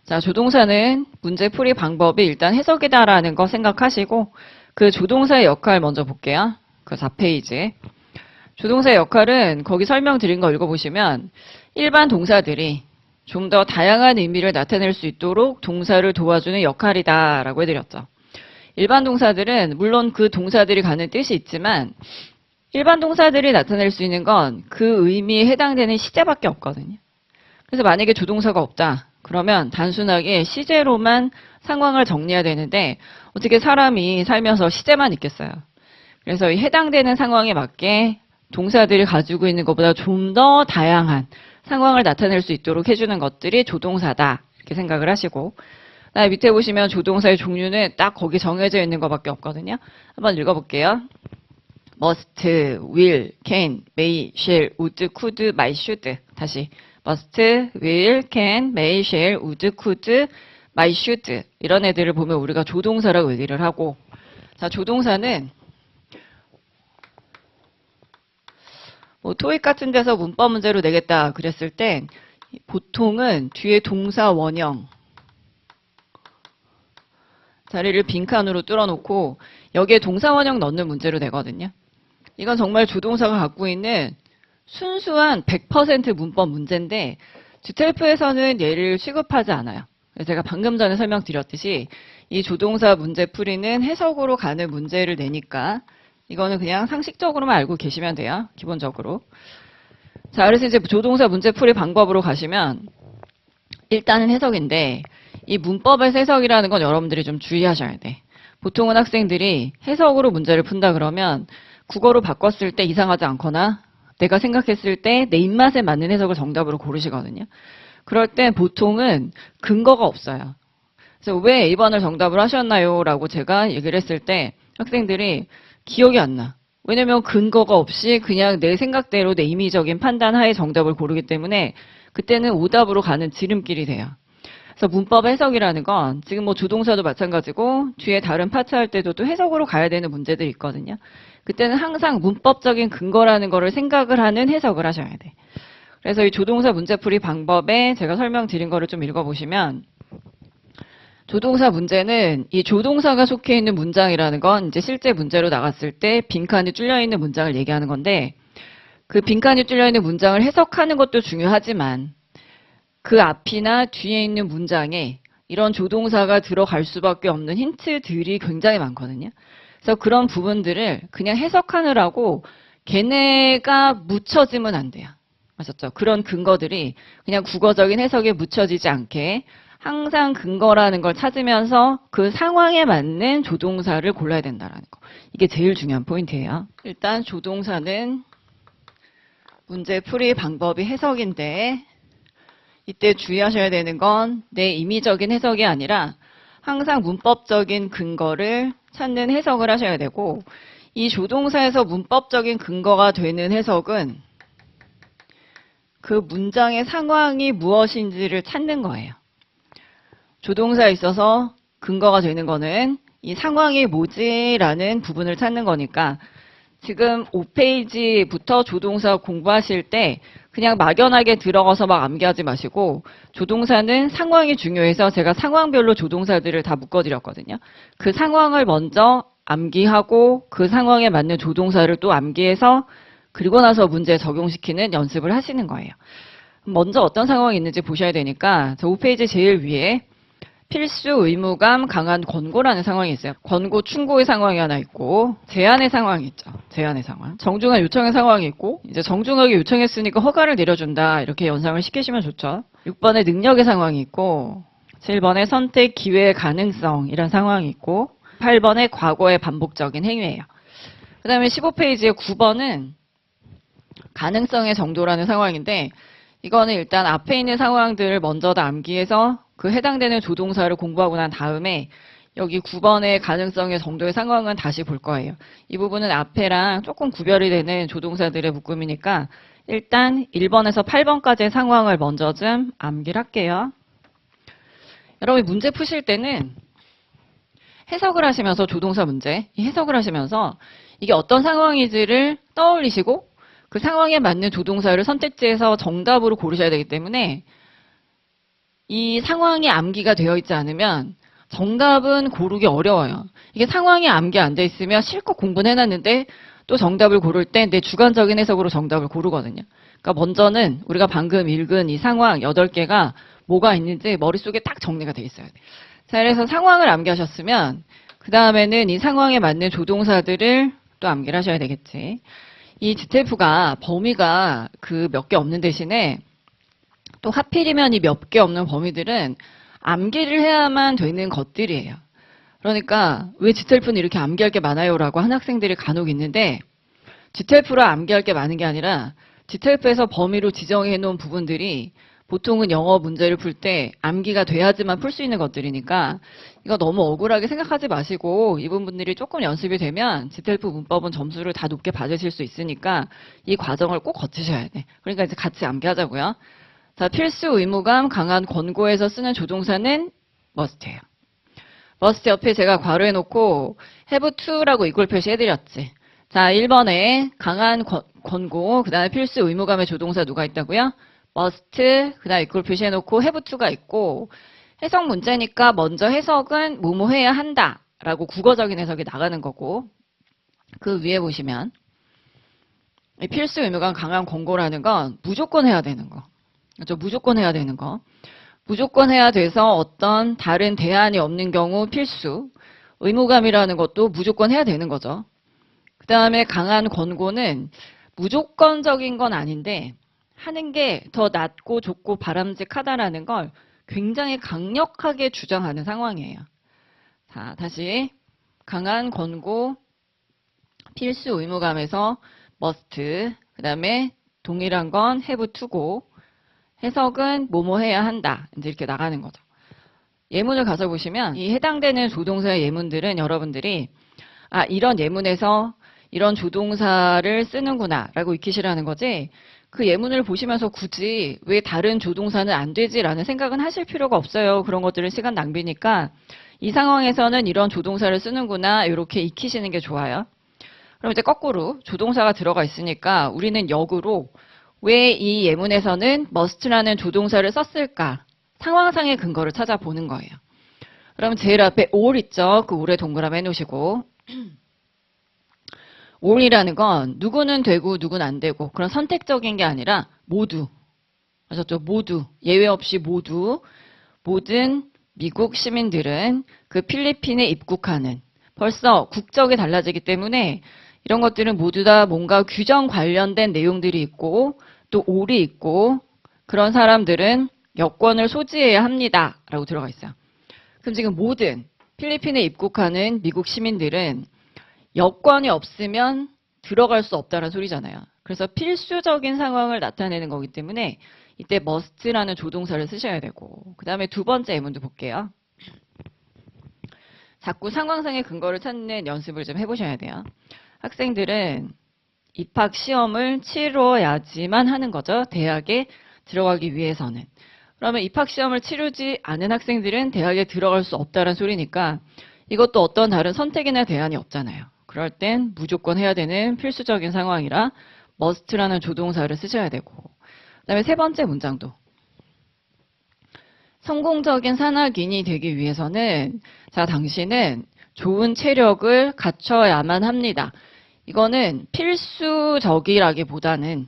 자, 조동사는 문제풀이 방법이 일단 해석이다라는 거 생각하시고 그 조동사의 역할 먼저 볼게요. 그 4페이지에. 조동사의 역할은 거기 설명드린 거 읽어보시면 일반 동사들이 좀 더 다양한 의미를 나타낼 수 있도록 동사를 도와주는 역할이다 라고 해드렸죠. 일반 동사들은 물론 그 동사들이 가는 뜻이 있지만 일반 동사들이 나타낼 수 있는 건 그 의미에 해당되는 시제밖에 없거든요. 그래서 만약에 조동사가 없다. 그러면 단순하게 시제로만 상황을 정리해야 되는데 어떻게 사람이 살면서 시제만 있겠어요. 그래서 이 해당되는 상황에 맞게 동사들이 가지고 있는 것보다 좀 더 다양한 상황을 나타낼 수 있도록 해주는 것들이 조동사다. 이렇게 생각을 하시고 밑에 보시면 조동사의 종류는 딱 거기 정해져 있는 것밖에 없거든요. 한번 읽어볼게요. must, will, can, may, shall, would, could, might, should. 다시 must, will, can, may, shall, would, could, might, should. 이런 애들을 보면 우리가 조동사라고 얘기를 하고 자, 조동사는 뭐 토익 같은 데서 문법 문제로 내겠다 그랬을 땐 보통은 뒤에 동사 원형 자리를 빈칸으로 뚫어놓고 여기에 동사 원형 넣는 문제로 내거든요. 이건 정말 조동사가 갖고 있는 순수한 100% 문법 문제인데 GTF에서는 얘를 취급하지 않아요. 제가 방금 전에 설명드렸듯이 이 조동사 문제 풀이는 해석으로 가는 문제를 내니까 이거는 그냥 상식적으로만 알고 계시면 돼요. 기본적으로. 자, 그래서 이제 조동사 문제 풀이 방법으로 가시면 일단은 해석인데 이 문법의 해석이라는 건 여러분들이 좀 주의하셔야 돼. 보통은 학생들이 해석으로 문제를 푼다 그러면 국어로 바꿨을 때 이상하지 않거나 내가 생각했을 때 내 입맛에 맞는 해석을 정답으로 고르시거든요. 그럴 때 보통은 근거가 없어요. 그래서 왜 A번을 정답을 하셨나요? 라고 제가 얘기를 했을 때 학생들이 기억이 안 나. 왜냐면 근거가 없이 그냥 내 생각대로 내 임의적인 판단 하에 정답을 고르기 때문에 그때는 오답으로 가는 지름길이 돼요. 그래서 문법 해석이라는 건 지금 뭐 조동사도 마찬가지고 뒤에 다른 파트 할 때도 또 해석으로 가야 되는 문제들이 있거든요. 그때는 항상 문법적인 근거라는 거를 생각을 하는 해석을 하셔야 돼. 그래서 이 조동사 문제풀이 방법에 제가 설명드린 거를 좀 읽어보시면 조동사 문제는 이 조동사가 속해 있는 문장이라는 건 이제 실제 문제로 나갔을 때 빈칸이 뚫려 있는 문장을 얘기하는 건데 그 빈칸이 뚫려 있는 문장을 해석하는 것도 중요하지만 그 앞이나 뒤에 있는 문장에 이런 조동사가 들어갈 수밖에 없는 힌트들이 굉장히 많거든요. 그래서 그런 부분들을 그냥 해석하느라고 걔네가 묻혀지면 안 돼요. 아셨죠? 그런 근거들이 그냥 국어적인 해석에 묻혀지지 않게 항상 근거라는 걸 찾으면서 그 상황에 맞는 조동사를 골라야 된다는 거. 이게 제일 중요한 포인트예요. 일단 조동사는 문제 풀이 방법이 해석인데 이때 주의하셔야 되는 건 내 임의적인 해석이 아니라 항상 문법적인 근거를 찾는 해석을 하셔야 되고 이 조동사에서 문법적인 근거가 되는 해석은 그 문장의 상황이 무엇인지를 찾는 거예요. 조동사에 있어서 근거가 되는 거는 이 상황이 뭐지라는 부분을 찾는 거니까 지금 5페이지부터 조동사 공부하실 때 그냥 막연하게 들어가서 막 암기하지 마시고 조동사는 상황이 중요해서 제가 상황별로 조동사들을 다 묶어드렸거든요. 그 상황을 먼저 암기하고 그 상황에 맞는 조동사를 또 암기해서 그리고 나서 문제에 적용시키는 연습을 하시는 거예요. 먼저 어떤 상황이 있는지 보셔야 되니까 저 5페이지 제일 위에 필수, 의무감, 강한 권고라는 상황이 있어요. 권고, 충고의 상황이 하나 있고 제한의 상황이 있죠. 제한의 상황. 정중한 요청의 상황이 있고 이제 정중하게 요청했으니까 허가를 내려준다. 이렇게 연상을 시키시면 좋죠. 6번에 능력의 상황이 있고 7번에 선택, 기회의 가능성 이런 상황이 있고 8번에 과거의 반복적인 행위예요. 그 다음에 15페이지에 9번은 가능성의 정도라는 상황인데 이거는 일단 앞에 있는 상황들을 먼저 다 암기해서 그 해당되는 조동사를 공부하고 난 다음에 여기 9번의 가능성의 정도의 상황은 다시 볼 거예요. 이 부분은 앞에랑 조금 구별이 되는 조동사들의 묶음이니까 일단 1번에서 8번까지의 상황을 먼저 좀 암기를 할게요. 여러분 문제 푸실 때는 해석을 하시면서 조동사 문제, 이 해석을 하시면서 이게 어떤 상황인지를 떠올리시고 그 상황에 맞는 조동사를 선택지에서 정답으로 고르셔야 되기 때문에 이 상황이 암기가 되어 있지 않으면 정답은 고르기 어려워요. 이게 상황이 암기 안 돼 있으면 실컷 공부는 해놨는데 또 정답을 고를 때 내 주관적인 해석으로 정답을 고르거든요. 그러니까 먼저는 우리가 방금 읽은 이 상황 8개가 뭐가 있는지 머릿속에 딱 정리가 돼 있어야 돼. 자, 그래서 상황을 암기하셨으면 그 다음에는 이 상황에 맞는 조동사들을 또 암기를 하셔야 되겠지. 이 GTF가 범위가 그 몇 개 없는 대신에 또 하필이면 이 몇 개 없는 범위들은 암기를 해야만 되는 것들이에요. 그러니까 왜 GTF는 이렇게 암기할 게 많아요? 라고 한 학생들이 간혹 있는데 GTF로 암기할 게 많은 게 아니라 GTF에서 범위로 지정해 놓은 부분들이 보통은 영어 문제를 풀 때 암기가 돼야지만 풀 수 있는 것들이니까 이거 너무 억울하게 생각하지 마시고 이 부분들이 조금 연습이 되면 GTF 문법은 점수를 다 높게 받으실 수 있으니까 이 과정을 꼭 거치셔야 돼. 그러니까 이제 같이 암기하자고요. 자, 필수 의무감 강한 권고에서 쓰는 조동사는 must예요. must 옆에 제가 괄호해 놓고 have to라고 이꼴 표시해드렸지. 자, 1번에 강한 권고, 그 다음에 필수 의무감의 조동사 누가 있다고요? must, 그 다음에 이꼴 표시해 놓고 have to가 있고 해석 문제니까 먼저 해석은 뭐뭐 해야 한다 라고 국어적인 해석이 나가는 거고 그 위에 보시면 이 필수 의무감 강한 권고라는 건 무조건 해야 되는 거. 그렇죠? 무조건 해야 되는 거. 무조건 해야 돼서 어떤 다른 대안이 없는 경우 필수. 의무감이라는 것도 무조건 해야 되는 거죠. 그 다음에 강한 권고는 무조건적인 건 아닌데 하는 게 더 낫고 좋고 바람직하다라는 걸 굉장히 강력하게 주장하는 상황이에요. 자, 다시 강한 권고, 필수 의무감에서 must, 그 다음에 동일한 건 have to고 해석은 뭐뭐 해야 한다. 이제 이렇게 나가는 거죠. 예문을 가서 보시면 이 해당되는 조동사의 예문들은 여러분들이 아, 이런 예문에서 이런 조동사를 쓰는구나 라고 익히시라는 거지 그 예문을 보시면서 굳이 왜 다른 조동사는 안 되지 라는 생각은 하실 필요가 없어요. 그런 것들은 시간 낭비니까 이 상황에서는 이런 조동사를 쓰는구나 이렇게 익히시는 게 좋아요. 그럼 이제 거꾸로 조동사가 들어가 있으니까 우리는 역으로 왜 이 예문에서는 must라는 조동사를 썼을까? 상황상의 근거를 찾아보는 거예요. 그럼 제일 앞에 all 있죠? 그 all에 동그라미 해놓으시고 all이라는 건 누구는 되고 누구는 안 되고 그런 선택적인 게 아니라 모두 아셨죠? 모두 예외 없이 모두 모든 미국 시민들은 그 필리핀에 입국하는 벌써 국적이 달라지기 때문에 이런 것들은 모두 다 뭔가 규정 관련된 내용들이 있고 또 올이 있고 그런 사람들은 여권을 소지해야 합니다. 라고 들어가 있어요. 그럼 지금 모든 필리핀에 입국하는 미국 시민들은 여권이 없으면 들어갈 수 없다는 소리잖아요. 그래서 필수적인 상황을 나타내는 거기 때문에 이때 must라는 조동사를 쓰셔야 되고 그 다음에 두 번째 예문도 볼게요. 자꾸 상황상의 근거를 찾는 연습을 좀 해보셔야 돼요. 학생들은 입학 시험을 치러야지만 하는 거죠. 대학에 들어가기 위해서는. 그러면 입학 시험을 치르지 않은 학생들은 대학에 들어갈 수 없다는 소리니까 이것도 어떤 다른 선택이나 대안이 없잖아요. 그럴 땐 무조건 해야 되는 필수적인 상황이라 must라는 조동사를 쓰셔야 되고 그다음에 세 번째 문장도 성공적인 산악인이 되기 위해서는 자 당신은 좋은 체력을 갖춰야만 합니다. 이거는 필수적이라기보다는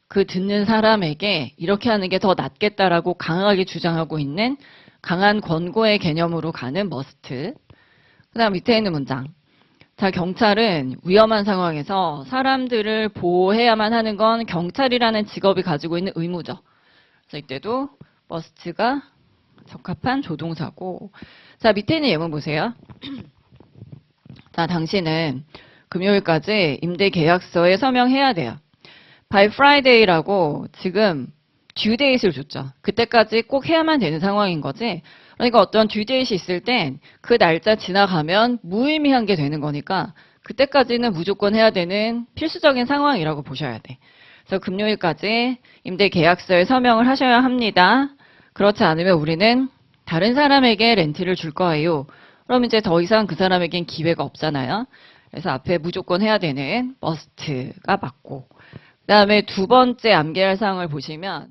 그 듣는 사람에게 이렇게 하는 게 더 낫겠다라고 강하게 주장하고 있는 강한 권고의 개념으로 가는 must. 그 다음 밑에 있는 문장. 자, 경찰은 위험한 상황에서 사람들을 보호해야만 하는 건 경찰이라는 직업이 가지고 있는 의무죠. 그래서 이때도 must가 적합한 조동사고. 자, 밑에 있는 예문 보세요. 자, 당신은 금요일까지 임대 계약서에 서명해야 돼요. by Friday라고 지금 due date을 줬죠. 그때까지 꼭 해야만 되는 상황인 거지. 그러니까 어떤 due date이 있을 땐 그 날짜 지나가면 무의미한 게 되는 거니까 그때까지는 무조건 해야 되는 필수적인 상황이라고 보셔야 돼. 그래서 금요일까지 임대 계약서에 서명을 하셔야 합니다. 그렇지 않으면 우리는 다른 사람에게 렌트를 줄 거예요. 그럼 이제 더 이상 그 사람에겐 기회가 없잖아요. 그래서 앞에 무조건 해야 되는 must가 맞고 그 다음에 두 번째 암기할 사항을 보시면